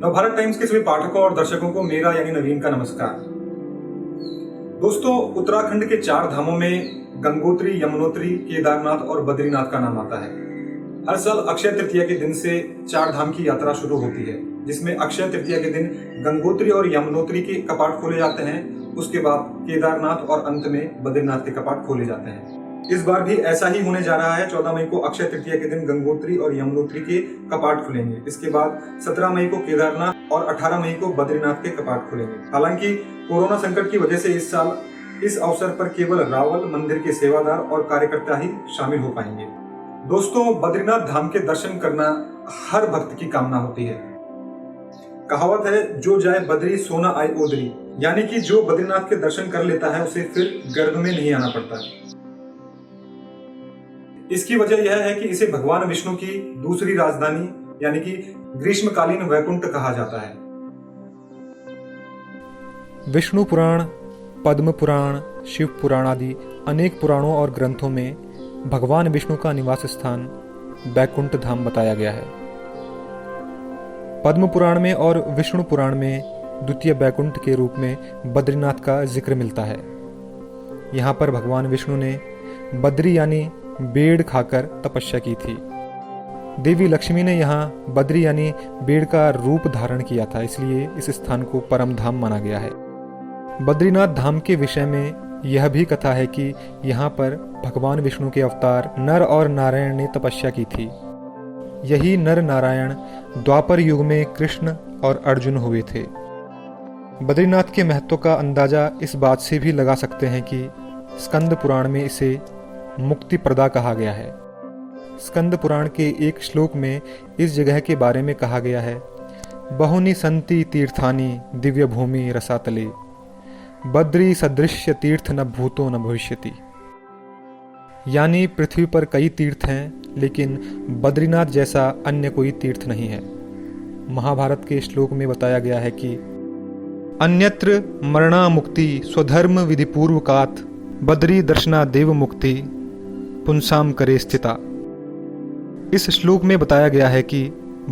Navbharat times के सभी पाठकों और दर्शकों को मेरा यानी नवीन का नमस्कार। दोस्तों, उत्तराखंड के 4 धामों में गंगोत्री, यमुनोत्री, केदारनाथ और बद्रीनाथ का नाम आता है। हर साल अक्षय तृतीया के दिन से 4 धाम की यात्रा शुरू होती है, जिसमें अक्षय तृतीया के दिन गंगोत्री और यमुनोत्री के कपाट खोले जाते हैं। उसके बाद केदारनाथ और अंत में बद्रीनाथ के कपाट खोले जाते हैं। इस बार भी ऐसा ही होने जा रहा है। 14 मई को अक्षय तृतीया के दिन गंगोत्री और यमुनोत्री के कपाट खुलेंगे। इसके बाद 17 मई को केदारनाथ और 18 मई को बद्रीनाथ के कपाट खुलेंगे। हालांकि कोरोना संकट की वजह से इस साल इस अवसर पर केवल रावल मंदिर के सेवादार और कार्यकर्ता ही शामिल हो पाएंगे। दोस्तों, बद्रीनाथ धाम के दर्शन करना हर भक्त की कामना होती है। कहावत है, जो जाए बद्री सोना आए ओदरी, यानी कि जो बद्रीनाथ के दर्शन कर लेता है उसे फिर गर्भ में नहीं आना पड़ता। इसकी वजह यह है कि इसे भगवान विष्णु की दूसरी राजधानी यानी कि ग्रीष्मकालीन वैकुंठ कहा जाता है। विष्णु पुराण, पद्म पुराण, शिव पुराण आदि अनेक पुराणों और ग्रंथों में भगवान विष्णु का निवास स्थान वैकुंठ धाम बताया गया है। पद्म पुराण में और विष्णु पुराण में द्वितीय वैकुंठ के रूप में बद्रीनाथ का जिक्र मिलता है। यहाँ पर भगवान विष्णु ने बद्री यानी बेड़ खाकर तपस्या की थी। देवी लक्ष्मी ने यहाँ बद्री यानी बेड़ का रूप धारण किया था, इसलिए इस स्थान को परम धाम माना गया है। बद्रीनाथ धाम के विषय में यह भी कथा है कि यहाँ पर भगवान विष्णु के अवतार नर और नारायण ने तपस्या की थी। यही नर नारायण द्वापर युग में कृष्ण और अर्जुन हुए थे। बद्रीनाथ के महत्व का अंदाजा इस बात से भी लगा सकते हैं कि स्कंद पुराण में इसे मुक्ति प्रदा कहा गया है। स्कंद पुराण के एक श्लोक में इस जगह के बारे में कहा गया है, बहुनि संति तीर्थानि दिव्य भूमि रसातले, बद्री सदृश्य तीर्थ न भूतो न भविष्यति। यानी पृथ्वी पर कई तीर्थ हैं, लेकिन बद्रीनाथ जैसा अन्य कोई तीर्थ नहीं है। महाभारत के श्लोक में बताया गया है कि अन्यत्र मरणा मुक्ति स्वधर्म विधि पूर्वकात बद्री दर्शना देव मुक्ति पुंसाम करे स्थिता। इस श्लोक में बताया गया है कि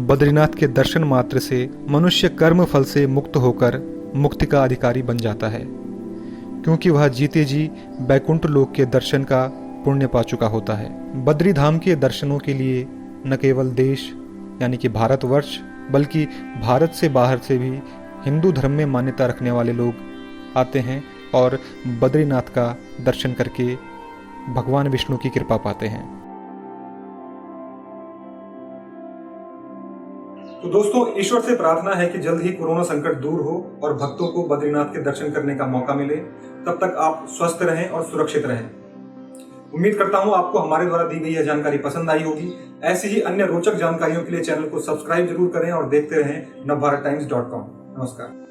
बद्रीनाथ के दर्शन मात्र से मनुष्य कर्म फल से मुक्त होकर मुक्ति का अधिकारी बन जाता है, क्योंकि वह जीते जी बैकुंठ लोक के दर्शन का पुण्य पा चुका होता है। बद्री धाम के दर्शनों के लिए न केवल देश यानी कि भारतवर्ष, बल्कि भारत से बाहर से भी हिंदू धर्म में मान्यता रखने वाले लोग आते हैं और बद्रीनाथ का दर्शन करके भगवान विष्णु की कृपा पाते हैं। तो दोस्तों, ईश्वर से प्रार्थना है कि जल्द ही कोरोना संकट दूर हो और भक्तों को बद्रीनाथ के दर्शन करने का मौका मिले। तब तक आप स्वस्थ रहें और सुरक्षित रहें। उम्मीद करता हूं आपको हमारे द्वारा दी गई यह जानकारी पसंद आई होगी। ऐसी ही अन्य रोचक जानकारियों के लिए चैनल को सब्सक्राइब जरूर करें और देखते रहें नवभारतटाइम्स.com। नमस्कार।